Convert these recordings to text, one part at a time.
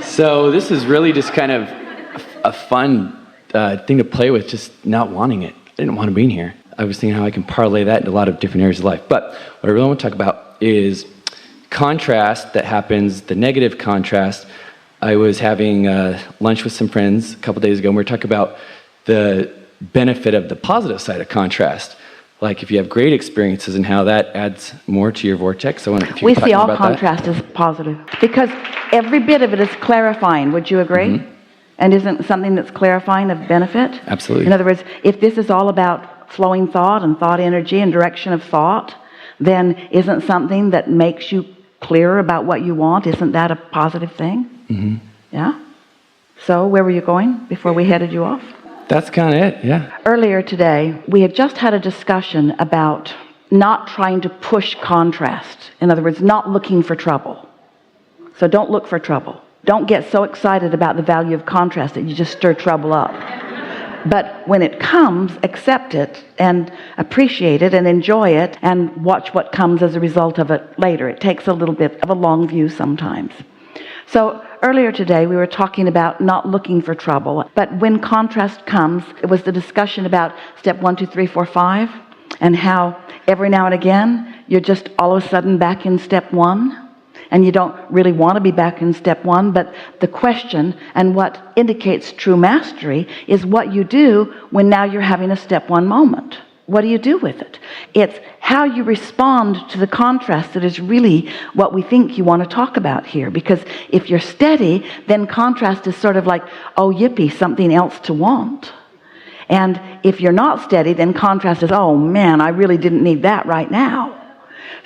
So this is really just kind of a fun thing to play with, just not wanting it. I didn't want to be in here. I was thinking how I can parlay that into a lot of different areas of life. But what I really want to talk about is contrast that happens, the negative contrast. I was having lunch with some friends a couple days ago, and we were talking about the benefit of the positive side of contrast. Like if you have great experiences and how that adds more to your vortex. I wonder if you We could see talk all about contrast that. as positive because every bit of it is clarifying. Would you agree? Mm-hmm. And isn't something that's clarifying of benefit? Absolutely. In other words, if this is all about flowing thought and thought energy and direction of thought, then isn't something that makes you clearer about what you want, isn't that a positive thing? Mm-hmm. Yeah? So where were you going before we headed you off? That's kind of it, yeah. Earlier today, we had just had a discussion about not trying to push contrast. In other words, not looking for trouble. So don't look for trouble. Don't get so excited about the value of contrast that you just stir trouble up. But when it comes, accept it and appreciate it and enjoy it and watch what comes as a result of it later. It takes a little bit of a long view sometimes. So earlier today, we were talking about not looking for trouble. But when contrast comes, it was the discussion about step 1, 2, 3, 4, 5, and how every now and again, you're just all of a sudden back in step 1. And you don't really want to be back in step 1, but the question and what indicates true mastery is what you do when now you're having a step 1 moment. What do you do with it? It's how you respond to the contrast that is really what we think you want to talk about here. Because if you're steady, then contrast is sort of like, oh, yippee, something else to want. And if you're not steady, then contrast is, oh, man, I really didn't need that right now.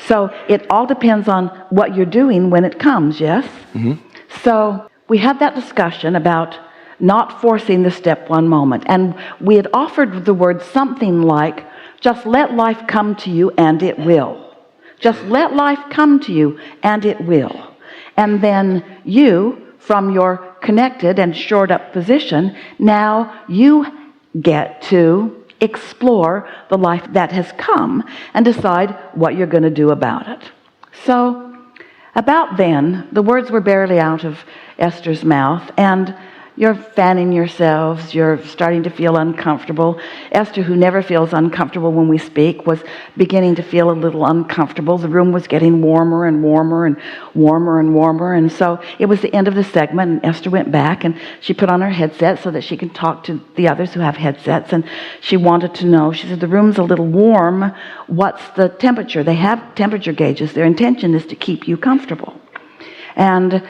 So it all depends on what you're doing when it comes, yes? Mm-hmm. So we had that discussion about not forcing the step 1 moment. And we had offered the word something like, just let life come to you and it will. Just let life come to you and it will. And then you, from your connected and shored up position, now you get to explore the life that has come and decide what you're going to do about it. So about then, the words were barely out of Esther's mouth, and you're fanning yourselves, you're starting to feel uncomfortable. Esther, who never feels uncomfortable when we speak, was beginning to feel a little uncomfortable. The room was getting warmer and warmer and warmer and warmer. And so it was the end of the segment, and Esther went back and she put on her headset so that she can talk to the others who have headsets. And she wanted to know, she said, the room's a little warm. What's the temperature? They have temperature gauges. Their intention is to keep you comfortable. And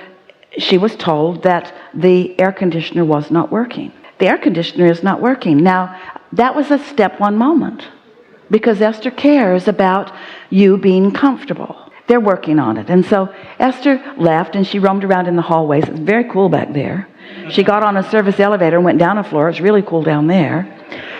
she was told that the air conditioner was not working. The air conditioner is not working. Now, that was a step 1 moment because Esther cares about you being comfortable. They're working on it. And so Esther left and she roamed around in the hallways. It's very cool back there. She got on a service elevator and went down a floor. It's really cool down there.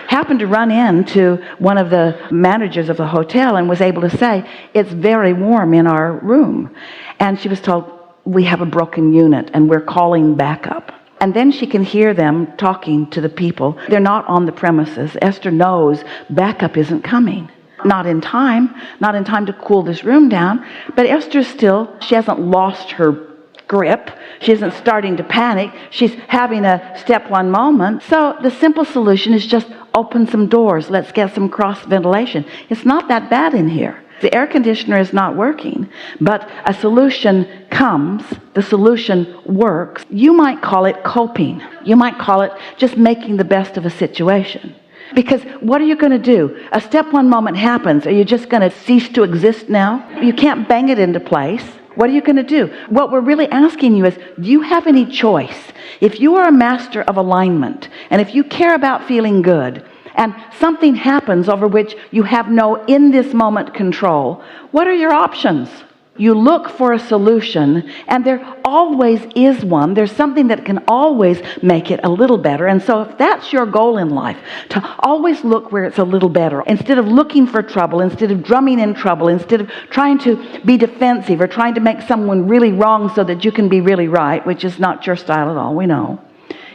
Happened to run into one of the managers of the hotel and was able to say, it's very warm in our room. And she was told, we have a broken unit and we're calling backup. And then she can hear them talking to the people. They're not on the premises. Esther knows backup isn't coming. Not in time to cool this room down. But Esther still, she hasn't lost her grip. She isn't starting to panic. She's having a step 1 moment. So the simple solution is just open some doors. Let's get some cross ventilation. It's not that bad in here. The air conditioner is not working, but a solution comes, the solution works. You might call it coping. You might call it just making the best of a situation. Because what are you going to do? A step 1 moment happens. Are you just going to cease to exist now? You can't bang it into place. What are you going to do? What we're really asking you is, do you have any choice? If you are a master of alignment, and if you care about feeling good, and something happens over which you have no in this moment control, what are your options? You look for a solution, and there always is one. There's something that can always make it a little better. And so if that's your goal in life, to always look where it's a little better, instead of looking for trouble, instead of drumming in trouble, instead of trying to be defensive or trying to make someone really wrong so that you can be really right, which is not your style at all, we know.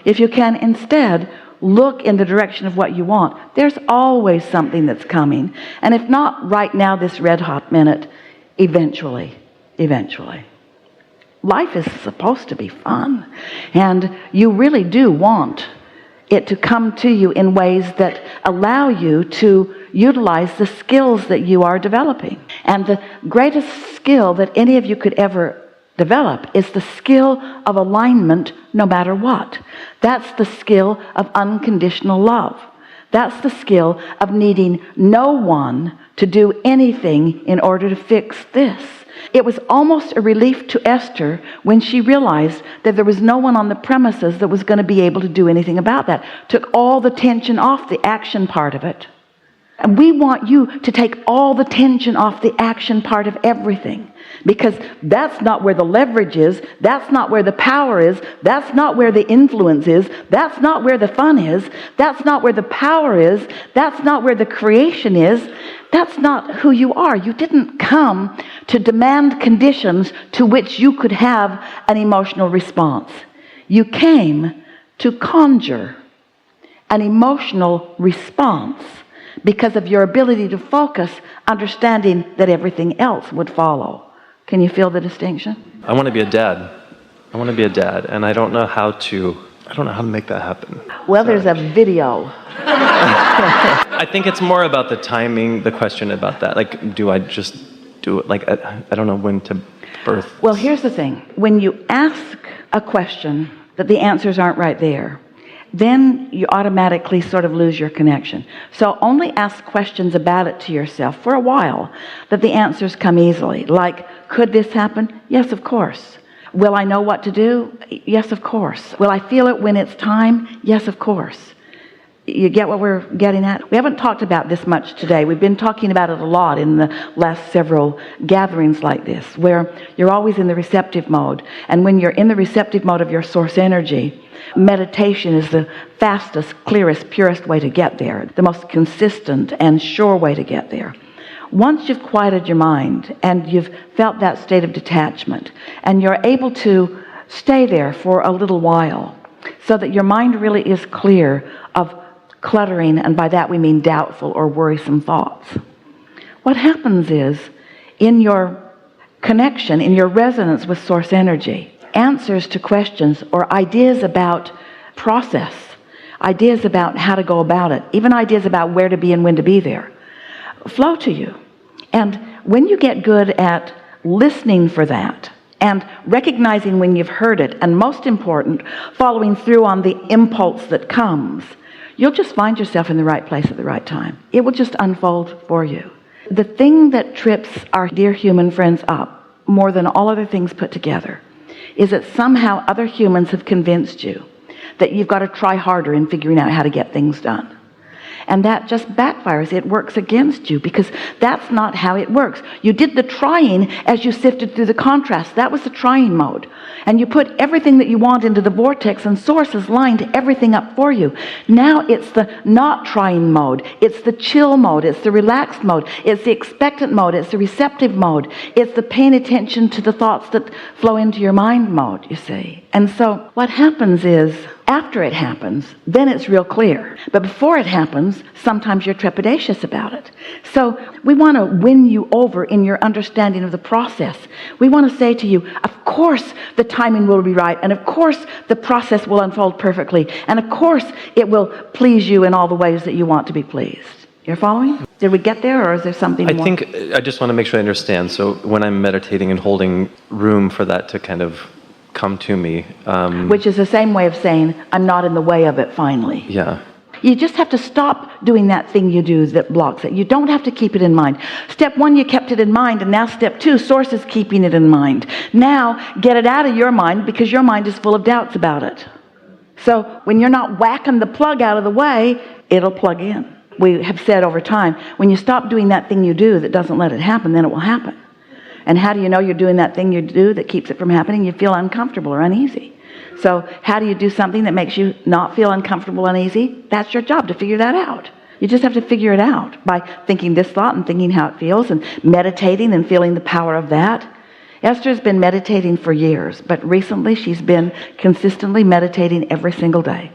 If you can instead look in the direction of what you want, there's always something that's coming. And if not right now, this red hot minute, eventually. life is supposed to be fun. And you really do want it to come to you in ways that allow you to utilize the skills that you are developing. And the greatest skill that any of you could ever develop is the skill of alignment no matter what. That's the skill of unconditional love. That's the skill of needing no one to do anything in order to fix this. It was almost a relief to Esther when she realized that there was no one on the premises that was going to be able to do anything about that. Took all the tension off the action part of it. And we want you to take all the tension off the action part of everything, because that's not where the leverage is. That's not where the power is. That's not where the influence is. That's not where the fun is. That's not where the power is. That's not where the creation is. That's not who you are. You didn't come to demand conditions to which you could have an emotional response. You came to conjure an emotional response because of your ability to focus, understanding that everything else would follow. Can you feel the distinction? I want to be a dad. I want to be a dad, and I don't know how to make that happen. Well, there's a video. I think it's more about the timing, the question about that. Like, do I just do it? Like, I don't know when to birth. Well, here's the thing. When you ask a question that the answers aren't right there, then you automatically sort of lose your connection. So only ask questions about it to yourself for a while that the answers come easily. Like, could this happen? Yes, of course. Will I know what to do? Yes, of course. Will I feel it when it's time? Yes, of course. You get what we're getting at? We haven't talked about this much today. We've been talking about it a lot in the last several gatherings like this, where you're always in the receptive mode. And when you're in the receptive mode of your source energy, meditation is the fastest, clearest, purest way to get there, the most consistent and sure way to get there. Once you've quieted your mind and you've felt that state of detachment, and you're able to stay there for a little while so that your mind really is clear of cluttering, and by that we mean doubtful or worrisome thoughts. What happens is, in your connection, in your resonance with source energy, answers to questions or ideas about process, ideas about how to go about it, even ideas about where to be and when to be there, flow to you. And when you get good at listening for that and recognizing when you've heard it, and most important, following through on the impulse that comes, you'll just find yourself in the right place at the right time. It will just unfold for you. The thing that trips our dear human friends up, more than all other things put together, is that somehow other humans have convinced you that you've got to try harder in figuring out how to get things done. And that just backfires. It works against you, because that's not how it works. You did the trying as you sifted through the contrast. That was the trying mode. And you put everything that you want into the vortex, and source has lined everything up for you. Now it's the not trying mode. It's the chill mode. It's the relaxed mode. It's the expectant mode. It's the receptive mode. It's the paying attention to the thoughts that flow into your mind mode, you see. And so what happens is, after it happens, then it's real clear. But before it happens, sometimes you're trepidatious about it. So we want to win you over in your understanding of the process. We want to say to you, of course the timing will be right, and of course the process will unfold perfectly, and of course it will please you in all the ways that you want to be pleased. You're following? Did we get there, or is there something more? I think I just want to make sure I understand. So when I'm meditating and holding room for that to kind of come to me. Which is the same way of saying, I'm not in the way of it finally. Yeah. You just have to stop doing that thing you do that blocks it. You don't have to keep it in mind. Step 1, you kept it in mind, and now step 2, source is keeping it in mind. Now, get it out of your mind, because your mind is full of doubts about it. So when you're not whacking the plug out of the way, it'll plug in. We have said over time, when you stop doing that thing you do that doesn't let it happen, then it will happen. And how do you know you're doing that thing you do that keeps it from happening? You feel uncomfortable or uneasy. So how do you do something that makes you not feel uncomfortable, uneasy? That's your job, to figure that out. You just have to figure it out by thinking this thought and thinking how it feels, and meditating and feeling the power of that. Esther's been meditating for years, but recently she's been consistently meditating every single day.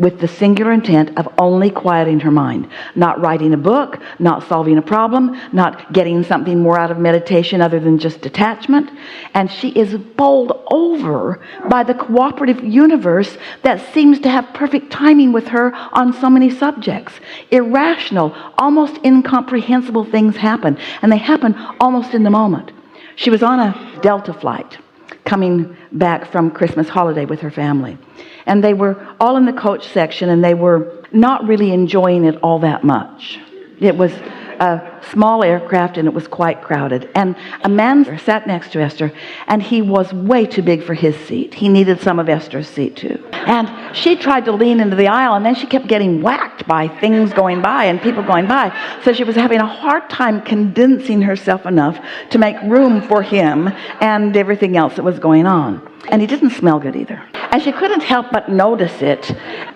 with the singular intent of only quieting her mind, not writing a book, not solving a problem, not getting something more out of meditation other than just detachment. And she is bowled over by the cooperative universe that seems to have perfect timing with her on so many subjects. Irrational, almost incomprehensible things happen, and they happen almost in the moment. She was on a Delta flight coming back from Christmas holiday with her family. And they were all in the coach section, and they were not really enjoying it all that much. It was a small aircraft, and it was quite crowded. And a man sat next to Esther, and he was way too big for his seat. He needed some of Esther's seat too. And she tried to lean into the aisle, and then she kept getting whacked by things going by and people going by. So she was having a hard time condensing herself enough to make room for him and everything else that was going on. And he didn't smell good either. And she couldn't help but notice it.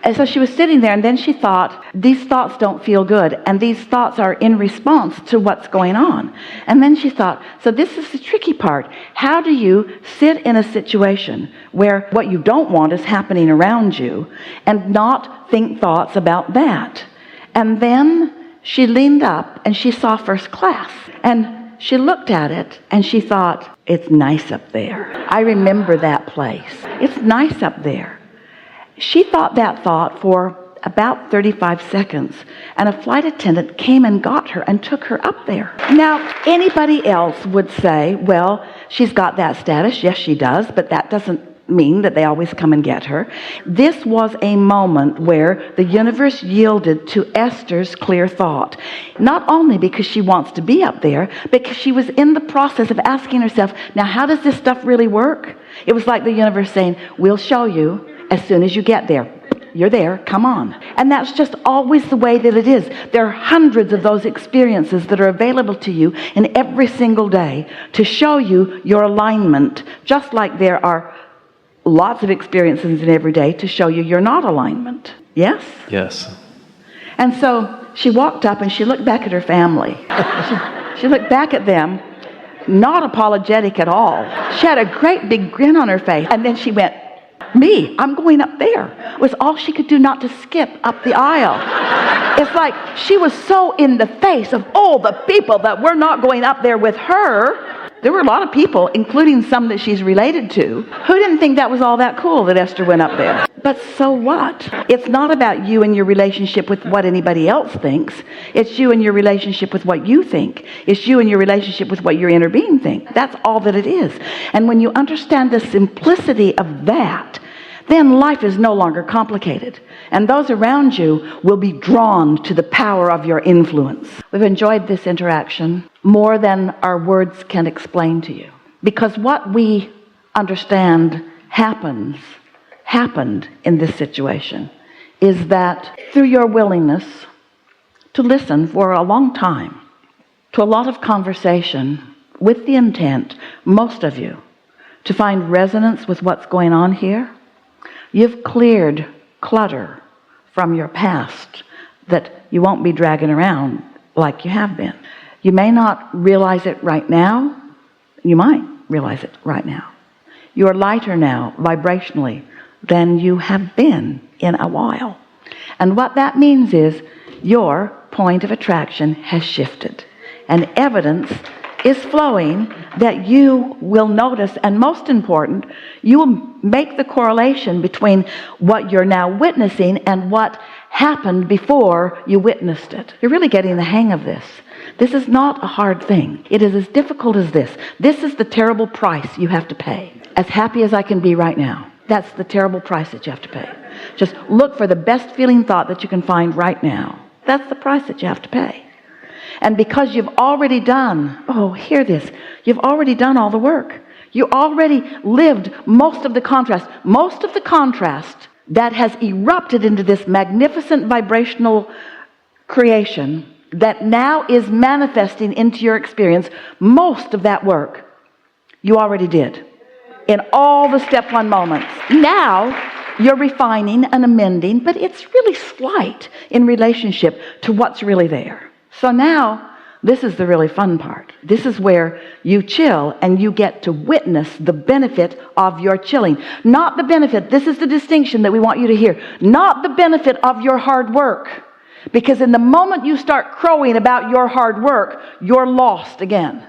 And so she was sitting there, and then she thought, these thoughts don't feel good, and these thoughts are in response to what's going on. And then she thought, so this is the tricky part. How do you sit in a situation where what you don't want is happening around you and not think thoughts about that? And then she leaned up and she saw first class. And she looked at it and she thought, it's nice up there. I remember that place. It's nice up there. She thought that thought for about 35 seconds, and a flight attendant came and got her and took her up there. Now, anybody else would say, well, she's got that status. Yes, she does, but that doesn't mean that they always come and get her. This was a moment where the universe yielded to Esther's clear thought, not only because she wants to be up there, but because she was in the process of asking herself, now how does this stuff really work? It was like the universe saying, we'll show you as soon as you get there. You're there, come on. And that's just always the way that it is. There are hundreds of those experiences that are available to you in every single day to show you your alignment, just like there are lots of experiences in every day to show you you're not alignment. Yes? Yes. And so she walked up and she looked back at her family. She looked back at them, not apologetic at all. She had a great big grin on her face. And then she went, me, I'm going up there. It was all she could do not to skip up the aisle. It's like she was so in the face of all the people that were not going up there with her. There were a lot of people, including some that she's related to, who didn't think that was all that cool that Esther went up there. But so what? It's not about you and your relationship with what anybody else thinks. It's you and your relationship with what you think. It's you and your relationship with what your inner being thinks. That's all that it is. And when you understand the simplicity of that, then life is no longer complicated. And those around you will be drawn to the power of your influence. We've enjoyed this interaction more than our words can explain to you. Because what we understand happened in this situation is that through your willingness to listen for a long time to a lot of conversation with the intent, most of you, to find resonance with what's going on here, you've cleared clutter from your past that you won't be dragging around like you have been. You may not realize it right now. You might realize it right now. You're lighter now, vibrationally, than you have been in a while. And what that means is your point of attraction has shifted. And evidence is flowing that you will notice, and most important, you will make the correlation between what you're now witnessing and what happened before you witnessed it. You're really getting the hang of this. This is not a hard thing. It is as difficult as this. This is the terrible price you have to pay. As happy as I can be right now, that's the terrible price that you have to pay. Just look for the best feeling thought that you can find right now. That's the price that you have to pay. And because you've already done, hear this, you've already done all the work. You already lived most of the contrast that has erupted into this magnificent vibrational creation that now is manifesting into your experience. Most of that work you already did in all the step one moments. Now you're refining and amending, but it's really slight in relationship to what's really there. So now This is the really fun part. This is where you chill and you get to witness the benefit of your chilling. Not the benefit, this is the distinction that we want you to hear, not the benefit of your hard work. Because in the moment you start crowing about your hard work, you're lost again.